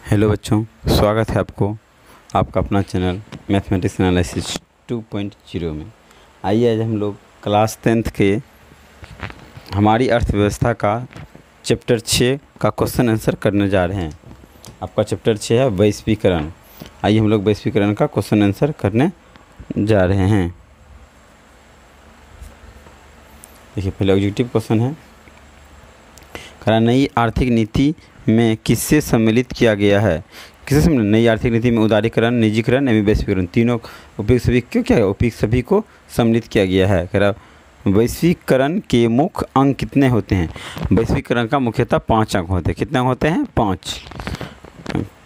Hello बच्चों, स्वागत है आपका अपना चैनल मैथमेटिक्स एनालिसिस 2.0 में। आइए आज हम लोग क्लास 10th के हमारी अर्थव्यवस्था का चैप्टर 6 का क्वेश्चन आंसर करने जा रहे हैं। आपका चैप्टर 6 है वैश्वीकरण। आइए हम लोग वैश्वीकरण का क्वेश्चन आंसर करने जा रहे हैं। देखिए, पहले ऑब्जेक्टिव क्वेश्चन है, नई आर्थिक नीति में किससे सम्मिलित किया गया है? किससे सम्मिलित? नई आर्थिक नीति में उदारीकरण, निजीकरण एवं वैश्वीकरण तीनों उपयुक्त सभी क्यों क्या है? उपयुक्त सभी को सम्मिलित किया गया है। कह रहा वैश्वीकरण के मुख्य अंग कितने होते हैं? वैश्वीकरण का मुख्यतः 5 अंग होते हैं। कितने अंग होते हैं? 5।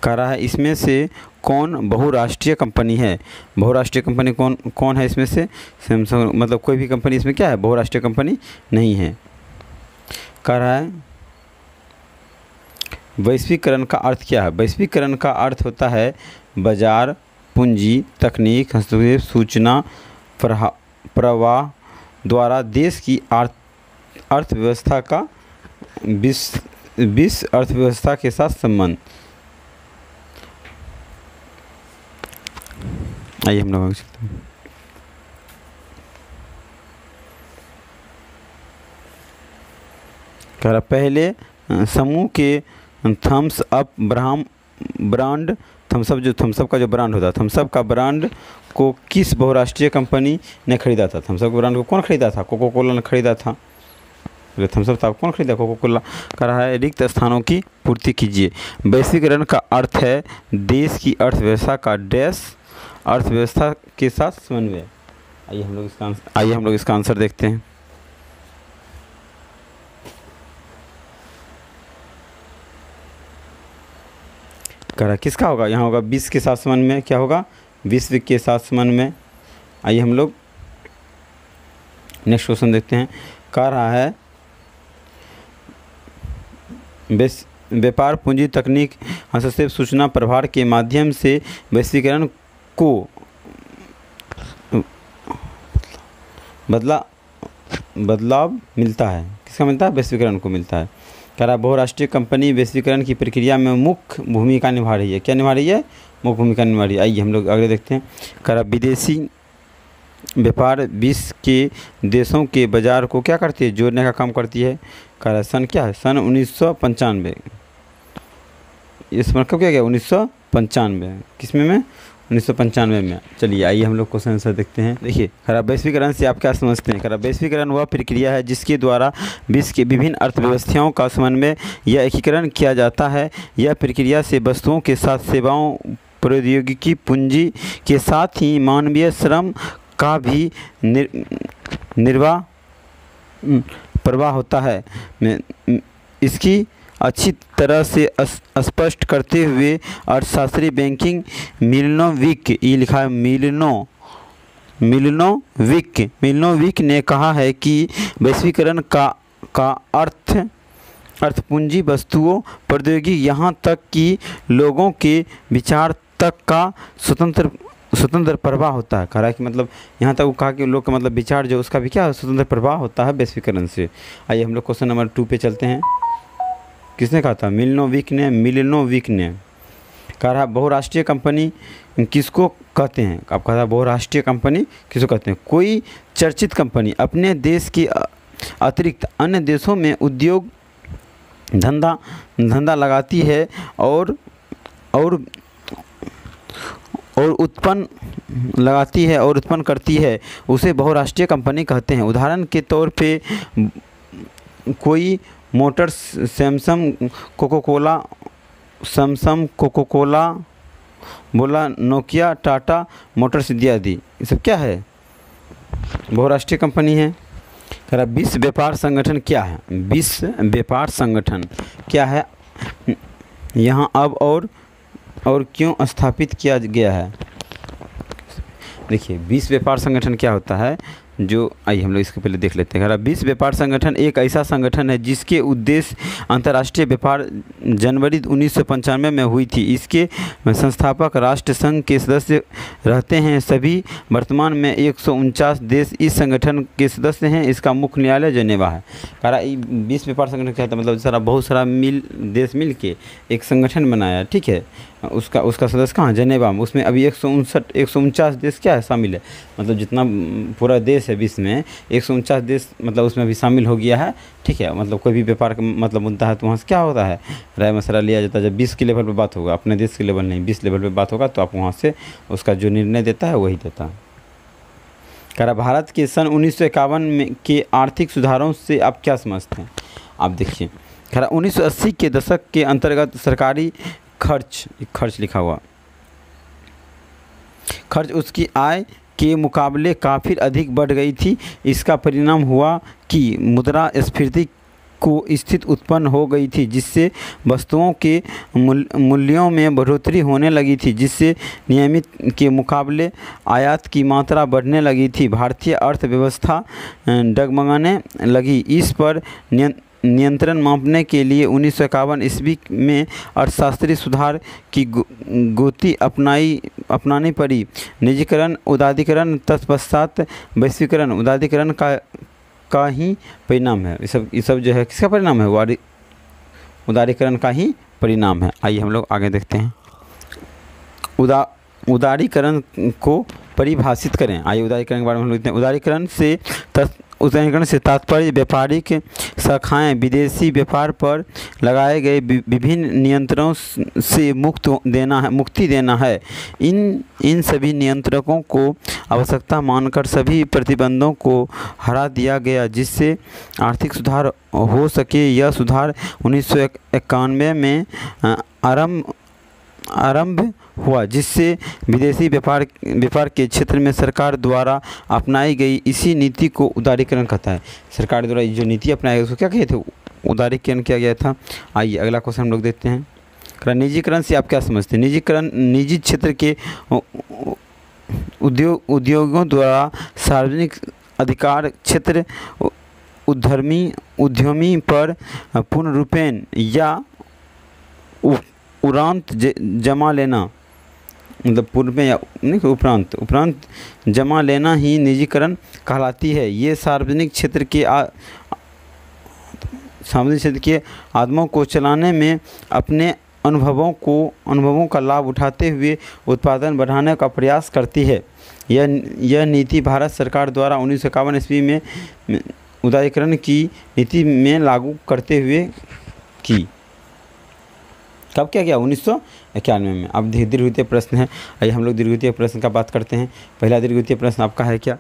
कह रहा है इसमें से कौन बहुराष्ट्रीय कंपनी है? बहुराष्ट्रीय कंपनी कौन है इसमें से? सैमसंग, मतलब कोई भी कंपनी इसमें क्या है? बहुराष्ट्रीय कंपनी नहीं है। कह रहा है वैश्वीकरण का अर्थ क्या है? वैश्वीकरण का अर्थ होता है बाजार, पूंजी, तकनीक, हस्तक्षेप, सूचना प्रवाह द्वारा देश की अर्थव्यवस्था का विश्व अर्थव्यवस्था के साथ संबंध। आइए हम लोग चलते हैं। कह रहा पहले समूह के Thums Up brand, Thums Up का जो ब्रांड होता है, थम्स अप का ब्रांड को किस बहुराष्ट्रीय कंपनी ने खरीदा था? थम्स अप के ब्रांड को कौन खरीदा था? कोको कोला ने खरीदा था। थम्स अप था, कौन खरीदा? Coca Cola. कह रहा है रिक्त स्थानों की पूर्ति कीजिए। वैश्वीकरण का अर्थ है देश की अर्थव्यवस्था का डैश अर्थव्यवस्था के साथ समन्वय। आइए हम लोग इसका आंसर देखते हैं। कह रहा किसका होगा? यहाँ होगा विश्व के साथ समन्वय। क्या होगा? विश्व के साथ समन्वय। आइए हम लोग नेक्स्ट क्वेश्चन देखते हैं। कह रहा है व्यापार, पूंजी, तकनीक, हस्तक्षेप, सूचना प्रभार के माध्यम से वैश्वीकरण को बदलाव मिलता है। किसका मिलता है? वैश्वीकरण को मिलता है। कह रहा बहुराष्ट्रीय कंपनी वैश्वीकरण की प्रक्रिया में मुख्य भूमिका निभा रही है। क्या निभा रही है? मुख्य भूमिका निभा रही है। आइए हम लोग आगे देखते हैं। कह रहा विदेशी व्यापार विश्व के देशों के बाजार को क्या करती है? जोड़ने का काम करती है। कह रहा सन क्या है? सन 1995। इस पर कब किया गया? 1995। किसमें में? 1995 में। चलिए आइए हम लोग क्वेश्चन आंसर देखते हैं। देखिए, खराब वैश्वीकरण से आप क्या समझते हैं? खराब वैश्वीकरण वह प्रक्रिया है जिसके द्वारा विश्व के विभिन्न अर्थव्यवस्थाओं का समन्वय या एकीकरण किया जाता है। यह प्रक्रिया से वस्तुओं के साथ सेवाओं, प्रौद्योगिकी, पूंजी के साथ ही मानवीय श्रम का भी प्रवाह होता है। इसकी अच्छी तरह से स्पष्ट करते हुए अर्थशास्त्री बैंकिंग मिलनोविक, ये लिखा है मिलनोविक ने कहा है कि वैश्वीकरण का अर्थ पूंजी, वस्तुओं, प्रौद्योगिकी, यहाँ तक कि लोगों के विचार तक का स्वतंत्र प्रवाह होता है। कह रहा है कि मतलब यहाँ तक वो कहा कि लोग का मतलब विचार जो उसका भी क्या स्वतंत्र प्रवाह होता है वैश्वीकरण से। आइए हम लोग क्वेश्चन नंबर 2 पे चलते हैं। किसने कहा था? मिलनोविक ने। कह रहा बहुराष्ट्रीय कंपनी किसको कहते हैं? आप कहा था बहुराष्ट्रीय कंपनी किसको कहते हैं? कोई चर्चित कंपनी अपने देश के अतिरिक्त अन्य देशों में उद्योग धंधा लगाती है और उत्पन्न करती है, उसे बहुराष्ट्रीय कंपनी कहते हैं। उदाहरण के तौर पे कोई मोटर्स, सैमसंग, कोको कोला, बोला, नोकिया, टाटा मोटर्स इत्यादि, ये सब क्या है? बहुराष्ट्रीय कंपनी है। कह रहा विश्व व्यापार संगठन क्या है? विश्व व्यापार संगठन क्या है? यहाँ अब और क्यों स्थापित किया गया है? देखिए, विश्व व्यापार संगठन क्या होता है? जो आइए हम लोग इसके पहले देख लेते हैं। विश्व व्यापार संगठन एक ऐसा संगठन है जिसके उद्देश्य अंतर्राष्ट्रीय व्यापार जनवरी 1995 में हुई थी। इसके संस्थापक राष्ट्र संघ के सदस्य रहते हैं। सभी वर्तमान में 149 देश इस संगठन के सदस्य हैं। इसका मुख्य न्यायालय जेनेवा है। विश्व व्यापार संगठन क्या था, मतलब बहुत सारा देश मिल के एक संगठन बनाया, ठीक है। उसका सदस्य कहाँ, जेनेवा में। उसमें अभी 149 देश क्या है शामिल है, मतलब जितना पूरा देश है विश्व में 149 देश मतलब उसमें भी शामिल हो गया है, ठीक है। मतलब कोई भी व्यापार का मतलब मुद्दा है तो वहाँ से क्या होता है, राय मशवरा लिया जाता है। जब 20 के लेवल पर बात होगा, अपने देश के लेवल नहीं 20 लेवल पर बात होगा, तो आप वहाँ से उसका जो निर्णय देता है वही देता है। कह रहा भारत के सन 1951 में के आर्थिक सुधारों से आप क्या समझते हैं। आप देखिए, कह रहा 1980 के दशक के अंतर्गत सरकारी खर्च लिखा हुआ खर्च उसकी आय के मुकाबले काफ़ी अधिक बढ़ गई थी। इसका परिणाम हुआ कि मुद्रास्फीति को स्थिति उत्पन्न हो गई थी, जिससे वस्तुओं के मूल्यों में बढ़ोतरी होने लगी थी, जिससे नियमित के मुकाबले आयात की मात्रा बढ़ने लगी थी। भारतीय अर्थव्यवस्था डगमगाने लगी। इस पर नियंत्रण मापने के लिए 1951 ईस्वी में अर्थशास्त्रीय सुधार की गति अपनानी पड़ी। निजीकरण, उदारीकरण, तत्पश्चात वैश्वीकरण उदारीकरण का ही परिणाम है। ये सब जो है किसका परिणाम है, उदारीकरण का ही परिणाम है। आइए हम लोग आगे देखते हैं। उदारीकरण को परिभाषित करें। आइए उदारीकरण के बारे में हम लोग देखते हैं। उदारीकरण से तात्पर्य व्यापारिक शाखाएं विदेशी व्यापार पर लगाए गए विभिन्न नियंत्रणों से मुक्ति देना है। इन सभी नियंत्रकों को आवश्यकता मानकर सभी प्रतिबंधों को हटा दिया गया, जिससे आर्थिक सुधार हो सके। यह सुधार 1991 में आरंभ हुआ, जिससे विदेशी व्यापार के क्षेत्र में सरकार द्वारा अपनाई गई इसी नीति को उदारीकरण कहता है। सरकार द्वारा जो नीति अपनाई गई उसको क्या कहे थे, उदारीकरण किया गया था। आइए अगला क्वेश्चन हम लोग देखते हैं। निजीकरण से आप क्या समझते हैं। निजीकरण निजी क्षेत्र के उद्योगों द्वारा सार्वजनिक अधिकार क्षेत्र उद्यमी पर पूर्ण रूपेण या उपरांत जमा लेना, मतलब पूर्व में या नहीं उपरांत जमा लेना ही निजीकरण कहलाती है। ये सार्वजनिक क्षेत्र के आदमों को चलाने में अपने अनुभवों का लाभ उठाते हुए उत्पादन बढ़ाने का प्रयास करती है। यह नीति भारत सरकार द्वारा 1951 ईस्वी में उदारीकरण की नीति में लागू करते हुए की। कब क्या किया, 1991 में। अब दीर्घवृत्तीय प्रश्न है। आइए हम लोग दीर्घवृत्तीय प्रश्न का बात करते हैं। पहला दीर्घवृत्तीय प्रश्न आपका है क्या,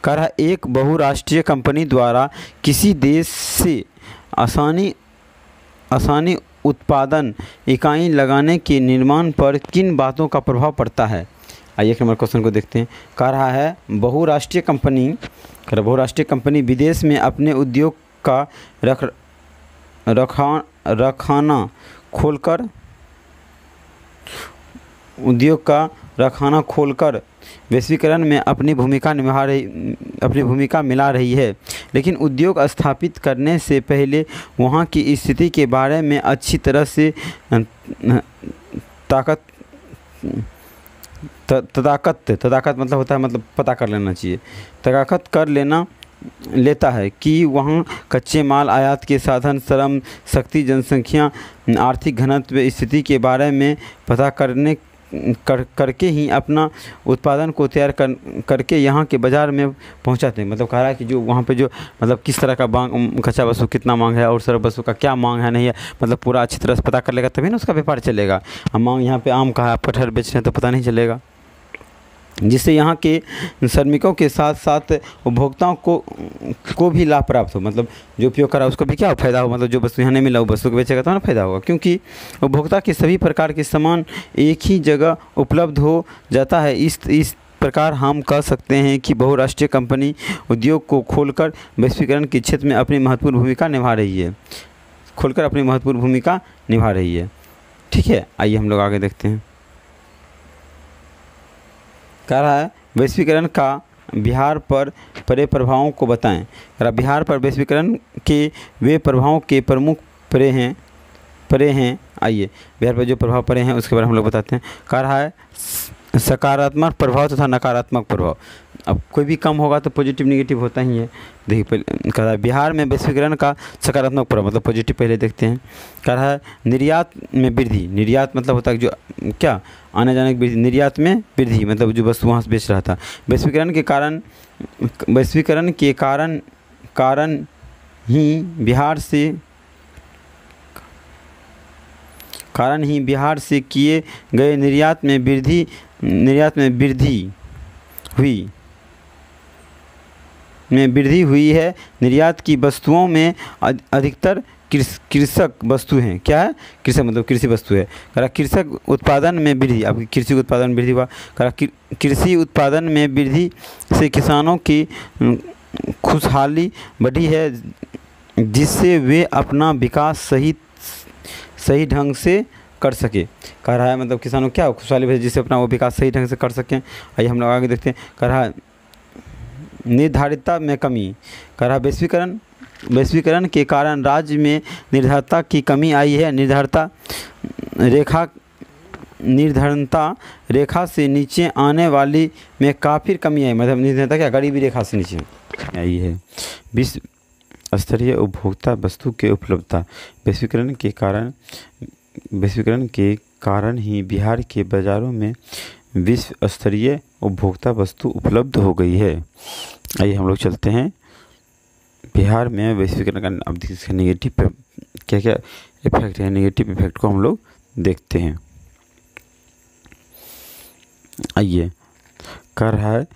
कह रहा एक बहुराष्ट्रीय कंपनी द्वारा किसी देश से आसानी उत्पादन इकाई लगाने के निर्माण पर किन बातों का प्रभाव पड़ता है। आइए एक नंबर क्वेश्चन को देखते हैं। कह रहा है बहुराष्ट्रीय कंपनी विदेश में अपने उद्योग का रखाना खोलकर वैश्वीकरण में अपनी भूमिका मिला रही है, लेकिन उद्योग स्थापित करने से पहले वहाँ की स्थिति के बारे में अच्छी तरह से तदाकत मतलब होता है, मतलब पता कर लेना चाहिए। तदाकत कर लेता है कि वहाँ कच्चे माल, आयात के साधन, श्रम शक्ति, जनसंख्या, आर्थिक घनत्व स्थिति के बारे में पता करके ही अपना उत्पादन को तैयार करके यहाँ के बाज़ार में पहुँचाते हैं। मतलब कह रहा है कि जो वहाँ पे जो मतलब किस तरह का कच्चा वस्तु कितना मांग है और सर्व वस्तु का क्या मांग है नहीं है, मतलब पूरा अच्छी तरह से पता कर लेगा तभी ना उसका व्यापार चलेगा। अब मांग यहाँ पे आम का है, आप कटहल बेच रहे हैं तो पता नहीं चलेगा, जिससे यहाँ के श्रमिकों के साथ साथ उपभोक्ताओं को भी लाभ प्राप्त हो। मतलब जो उपयोग करा उसको भी क्या फ़ायदा हो, मतलब जो वस्तु यहाँ नहीं मिला वो वस्तु को बेचेगा तो ना फ़ायदा होगा, क्योंकि उपभोक्ता के सभी प्रकार के सामान एक ही जगह उपलब्ध हो जाता है। इस प्रकार हम कह सकते हैं कि बहुराष्ट्रीय कंपनी उद्योग को खोलकर वैश्वीकरण के क्षेत्र में अपनी महत्वपूर्ण भूमिका निभा रही है। ठीक है, आइए हम लोग आगे देखते हैं। कह रहा है वैश्वीकरण का बिहार पर पड़े प्रभावों को बताएं। कह रहा बिहार पर वैश्वीकरण के वे प्रभावों के प्रमुख पड़े हैं। आइए बिहार पर जो प्रभाव पड़े हैं उसके बारे में हम लोग बताते हैं। कह रहा है सकारात्मक प्रभाव तथा नकारात्मक प्रभाव। अब कोई भी काम होगा तो पॉजिटिव नेगेटिव होता ही है। देखिए पहले कह रहा है बिहार में वैश्वीकरण का सकारात्मक प्रभाव, मतलब पॉजिटिव पहले देखते हैं। कह रहा है निर्यात में वृद्धि। निर्यात मतलब होता है जो क्या आने जाने की वृद्धि, निर्यात में वृद्धि मतलब जो वस्तु वहाँ से बेच रहा था। वैश्वीकरण के कारण ही बिहार से किए गए निर्यात में वृद्धि हुई है। निर्यात की वस्तुओं में अधिकतर कृषक वस्तु हैं। क्या है? कृषक मतलब कृषि वस्तु है। कह रहा कृषक उत्पादन में वृद्धि। अब कृषि उत्पादन में वृद्धि हुआ। कह रहा कृषि उत्पादन में वृद्धि से किसानों की खुशहाली बढ़ी है, जिससे वे अपना विकास सही ढंग से कर सके। कह रहा है मतलब किसानों क्या खुशहाली बढ़ी जिससे अपना वो विकास सही ढंग से कर सकें। आइए हम लोग आगे देखते हैं। कह रहा है निर्धारिता में कमी। कह रहा वैश्वीकरण के कारण राज्य में निर्धारिता की कमी आई है। निर्धारिता रेखा से नीचे आने वाली में काफ़ी कमी आई। मतलब निर्धारिता क्या गरीबी रेखा से नीचे आई है। विश्व स्तरीय उपभोक्ता वस्तु के उपलब्धता। वैश्वीकरण के कारण ही बिहार के बाज़ारों में विश्व स्तरीय उपभोक्ता वस्तु उपलब्ध हो गई है। आइए हम लोग चलते हैं बिहार में वैश्वीकरण का। अब इसका नेगेटिव क्या क्या इफेक्ट है, नेगेटिव इफेक्ट को हम लोग देखते हैं। आइए कर रहा है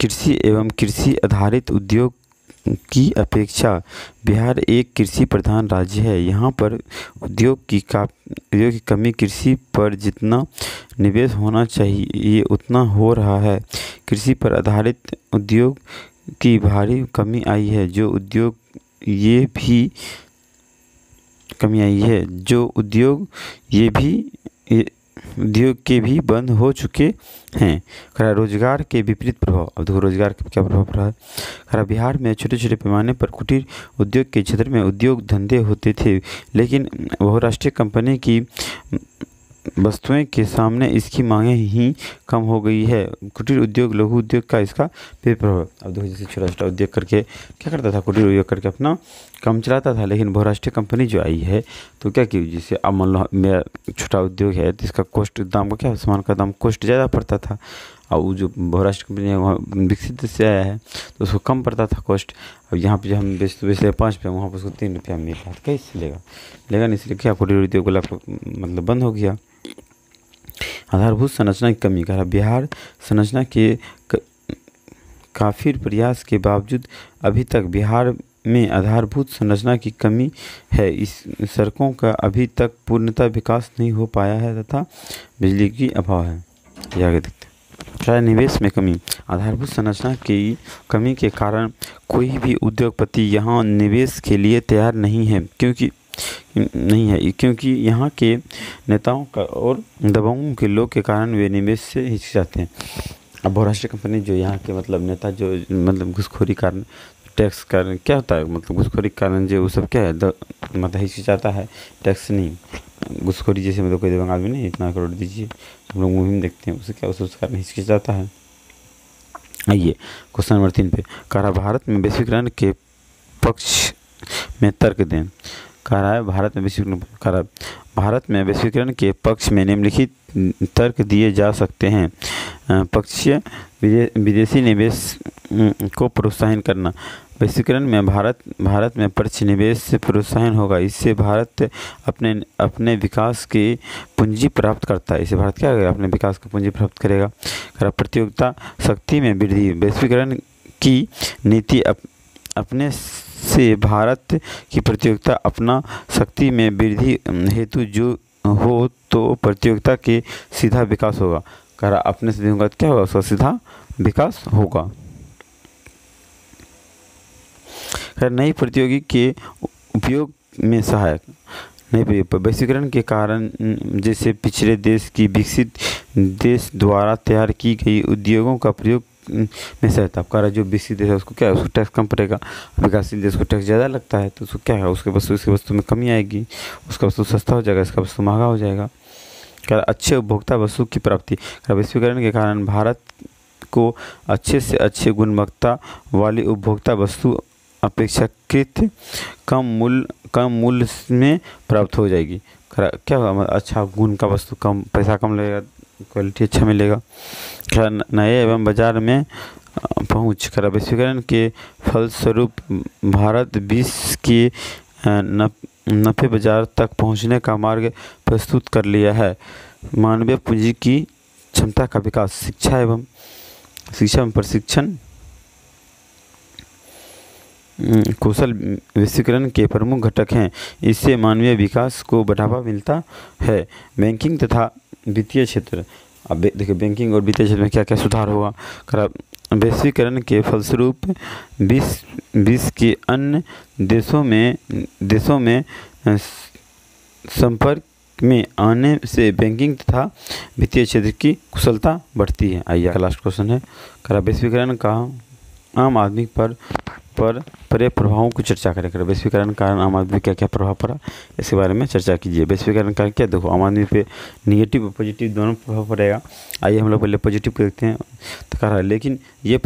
कृषि एवं कृषि आधारित उद्योग की अपेक्षा बिहार एक कृषि प्रधान राज्य है। यहाँ पर उद्योग की कमी, कृषि पर जितना निवेश होना चाहिए उतना हो रहा है। कृषि पर आधारित उद्योग की भारी कमी आई है, जो उद्योग के भी बंद हो चुके हैं। खरा रोजगार के विपरीत प्रभाव। अब देखो रोजगार का क्या प्रभाव पड़ा है। खरा बिहार में छोटे छोटे पैमाने पर कुटीर उद्योग के क्षेत्र में उद्योग धंधे होते थे, लेकिन बहुराष्ट्रीय कंपनी की वस्तुएं के सामने इसकी मांगे ही कम हो गई है। कुटीर उद्योग, लघु उद्योग का इसका विपरीत प्रभाव। अब देखो जैसे छोटा छोटा उद्योग करके क्या करता था, कुटीर उद्योग करके अपना काम चलाता था, लेकिन बहुराष्ट्रीय कंपनी जो आई है तो क्या की, जैसे अब मान लो मेरा छोटा उद्योग है तो इसका कॉस्ट दाम का क्या, सामान का दाम कॉस्ट ज़्यादा पड़ता था, और वो जो बहुराष्ट्रीय कंपनी है वहाँ विकसित से आया है तो उसको कम पड़ता था कॉस्ट। अब यहाँ पे जो हम बेच रहे 5 रुपये, वहाँ पर उसको 3 रुपया मिल रहा है, कैसे लेगा नहीं, इसलिए क्या कुटीर उद्योग मतलब बंद हो गया। आधारभूत संरचना की कमी। कहा बिहार संरचना के काफ़ी प्रयास के बावजूद अभी तक बिहार में आधारभूत संरचना की कमी है। इस सड़कों का अभी तक पूर्णतः विकास नहीं हो पाया है तथा बिजली की अभाव है। ये आगे देखते हैं। निवेश में कमी। आधारभूत संरचना की कमी के कारण कोई भी उद्योगपति यहाँ निवेश के लिए तैयार नहीं है, क्योंकि यहाँ के नेताओं का और दबावों के लोग के कारण वे निवेश से हिचकिचाते हैं। अब बहुराष्ट्रीय कंपनी जो यहाँ के मतलब नेता जो मतलब घुसखोरी कारण, टैक्स कारण क्या होता है, मतलब घुसखोरी कारण जो वो सब क्या है मतलब हिचकिचाता है, टैक्स नहीं घुसखोरी, जैसे मतलब कोई देवांग आदमी नहीं इतना करोड़ दीजिए, हम लोग मुहिम देखते हैं, उसे क्या उस कारण हिचकिचाता है। आइए क्वेश्चन नंबर 3 पे। कहा भारत में वैश्वीकरण के पक्ष में तर्क दें। कह रहा है भारत में वैश्वीकरण के पक्ष में निम्नलिखित तर्क दिए जा सकते हैं। पक्षीय विदेशी निवेश को प्रोत्साहन करना। वैश्वीकरण में भारत में प्रत्यक्ष निवेश से प्रोत्साहन होगा। इससे भारत अपने विकास के पूंजी प्राप्त करता है। इससे भारत क्या करेगा, अपने विकास का पूंजी प्राप्त करेगा। प्रतियोगिता शक्ति में वृद्धि। वैश्वीकरण की नीति अपने से भारत की प्रतियोगिता अपना शक्ति में वृद्धि हेतु जो हो तो प्रतियोगिता के सीधा विकास होगा। कह रहा अपने से होगा क्या होगा, उसका सीधा विकास होगा। नई प्रतियोगी के उपयोग में सहायक। नई वैश्वीकरण के कारण जैसे पिछड़े देश की विकसित देश द्वारा तैयार की गई उद्योगों का प्रयोग में सहायता। कह रहा है जो विकसित देश है उसको क्या है, उसको टैक्स कम पड़ेगा, विकासशील देश को टैक्स ज़्यादा लगता है तो उसको क्या है, उसकी वस्तु में कमी आएगी, उसका वस्तु सस्ता हो जाएगा, इसका वस्तु महंगा हो जाएगा। क्या अच्छे उपभोक्ता वस्तु की प्राप्ति। वैश्वीकरण के कारण भारत को अच्छे से अच्छे गुणवत्ता वाली उपभोक्ता वस्तु अपेक्षाकृत कम मूल्य में प्राप्त हो जाएगी। क्या होगा, अच्छा गुण का वस्तु कम, पैसा कम लगेगा, क्वालिटी अच्छा मिलेगा। नए एवं बाजार में पहुँच। कर वैश्वीकरण के फलस्वरूप भारत विश्व के नफे बाजार तक पहुँचने का मार्ग प्रस्तुत कर लिया है। मानवीय पूंजी की क्षमता का विकास। शिक्षा एवं प्रशिक्षण कौशल वैश्वीकरण के प्रमुख घटक हैं। इससे मानवीय विकास को बढ़ावा मिलता है। बैंकिंग तथा वित्तीय क्षेत्र। अब देखिए बैंकिंग और वित्तीय क्षेत्र में क्या क्या सुधार होगा। वैश्वीकरण के फलस्वरूप विश्व के अन्य देशों में संपर्क में आने से बैंकिंग तथा वित्तीय क्षेत्र की कुशलता बढ़ती है। आइए लास्ट क्वेश्चन है। वैश्वीकरण का आम आदमी पर पड़े प्रभावों की चर्चा करें। वैश्वीकरण का आम आदमी क्या क्या प्रभाव पड़ा इसके बारे में चर्चा कीजिए। वैश्वीकरण का क्या, देखो आम आदमी पे निगेटिव और पॉजिटिव दोनों प्रभाव पड़ेगा। आइए हम लोग पहले पॉजिटिव को देखते हैं। तो कह रहा है लेकिन ये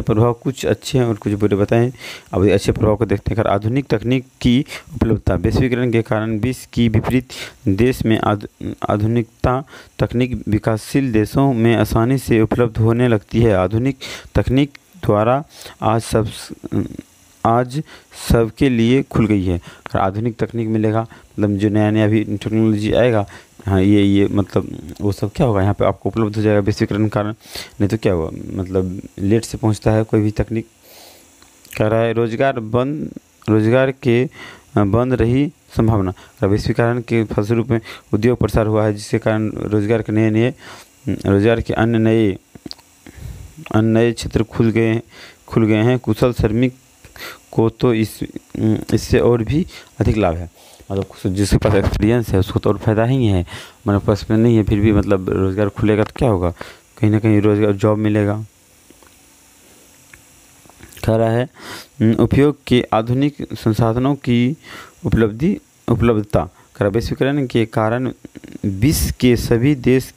प्रभाव कुछ अच्छे हैं और कुछ बुरे बताएं। अब अच्छे प्रभाव को देखते हैं। आधुनिक तकनीक की उपलब्धता। वैश्वीकरण के कारण विश्व की विपरीत देश में आधुनिकता तकनीक विकासशील देशों में आसानी से उपलब्ध होने लगती है। आधुनिक तकनीक द्वारा आज सबके लिए खुल गई है। आधुनिक तकनीक मिलेगा मतलब जो नया भी टेक्नोलॉजी आएगा, हाँ ये मतलब वो सब क्या होगा यहाँ पे आपको उपलब्ध हो जाएगा वैश्वीकरण के कारण। नहीं तो क्या होगा, मतलब लेट से पहुँचता है कोई भी तकनीक। कह रहा है रोजगार के बंद रही संभावना। वैश्वीकरण के फलस्वरूप में उद्योग प्रसार हुआ है जिसके कारण रोजगार के अन्य नए क्षेत्र खुल गए हैं। कुशल श्रमिक को तो इससे और भी अधिक लाभ है। मतलब जिसके पास एक्सपीरियंस है उसको तो और फायदा ही है, मतलब पास में नहीं है फिर भी मतलब रोज़गार खुलेगा तो क्या होगा, कहीं ना कहीं रोज़गार जॉब मिलेगा। कह रहा है उपयोग के आधुनिक संसाधनों की उपलब्धता। कह रहा वैश्वीकरण के कारण विश्व के सभी देश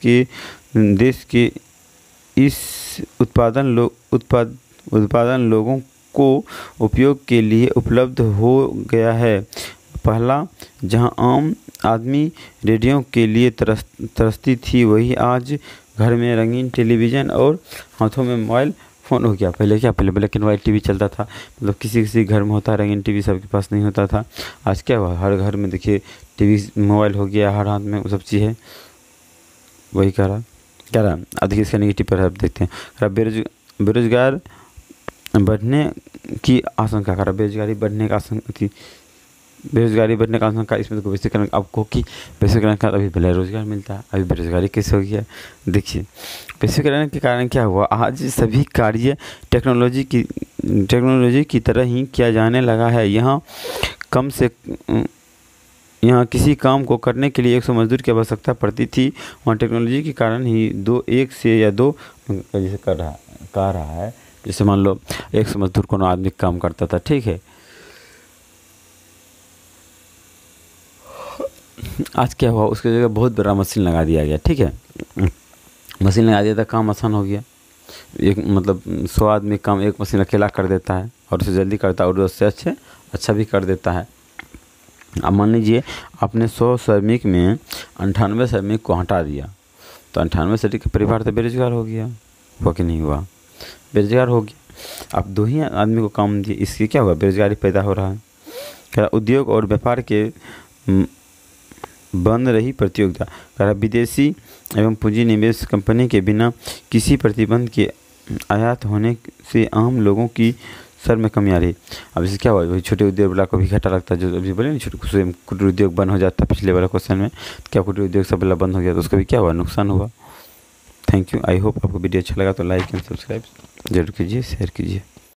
के इस उत्पादन लोगों को उपयोग के लिए उपलब्ध हो गया है। पहला जहां आम आदमी रेडियो के लिए तरसती थी वही आज घर में रंगीन टेलीविज़न और हाथों में मोबाइल फ़ोन हो गया। पहले ब्लैक एंड वाइट टीवी चलता था, मतलब किसी घर में होता है, रंगीन टीवी सबके पास नहीं होता था। आज क्या हुआ, हर घर में देखिए टीवी मोबाइल हो गया, हर हाथ में वो सब चीज़ है। वही कह रहा अब देखिए इसका नेगेटिव प्रभाव देखते हैं। बेरोजगार बढ़ने की आशंका। कर बेरोजगारी बढ़ने का आशंका इसमें देखो वैश्वीकरण आपको कि वैश्वीकरण का अभी भले रोजगार मिलता है, अभी बेरोजगारी कैसे हो गया। देखिए वैश्वीकरण के कारण क्या हुआ, आज सभी कार्य टेक्नोलॉजी की तरह ही किया जाने लगा है। यहाँ किसी काम को करने के लिए 100 मजदूर की आवश्यकता पड़ती थी, वहाँ टेक्नोलॉजी के कारण ही एक से या दो जैसे कह रहा है जैसे मान लो 100 मजदूर कोनो आदमी काम करता था, ठीक है। आज क्या हुआ, उसकी जगह बहुत बड़ा मशीन लगा दिया गया, ठीक है। मशीन लगा दिया था, काम आसान हो गया। एक मतलब 100 आदमी काम एक मशीन अकेला कर देता है और उसे जल्दी करता है और उससे अच्छा भी कर देता है। अब मान लीजिए आपने 100 श्रमिक में 98 श्रमिक को हटा दिया तो 98 श्रमिक का परिवार तो बेरोजगार हो गया, हुआ कि नहीं हुआ, बेरोजगार हो गया। अब 2 ही आदमी को काम दिए, इससे क्या हुआ, बेरोजगारी पैदा हो रहा है। क्या उद्योग और व्यापार के बंद रही प्रतियोगिता। कह रहा विदेशी एवं पूंजी निवेश कंपनी के बिना किसी प्रतिबंध के आयात होने से आम लोगों की सर में कमी आ रही। अब इससे क्या हुआ, वही छोटे उद्योग वाला को भी घाटा लगता है। जो अभी बोले ना छोटे कुटीर उद्योग बंद हो जाता है, पिछले वाला क्वेश्चन में क्या कुटीर उद्योग सब वाला बंद हो गया तो उसका भी क्या हुआ, नुकसान हुआ। Thank you. आई होप आपको वीडियो अच्छा लगा तो लाइक एंड सब्सक्राइब जरूर कीजिए, शेयर कीजिए।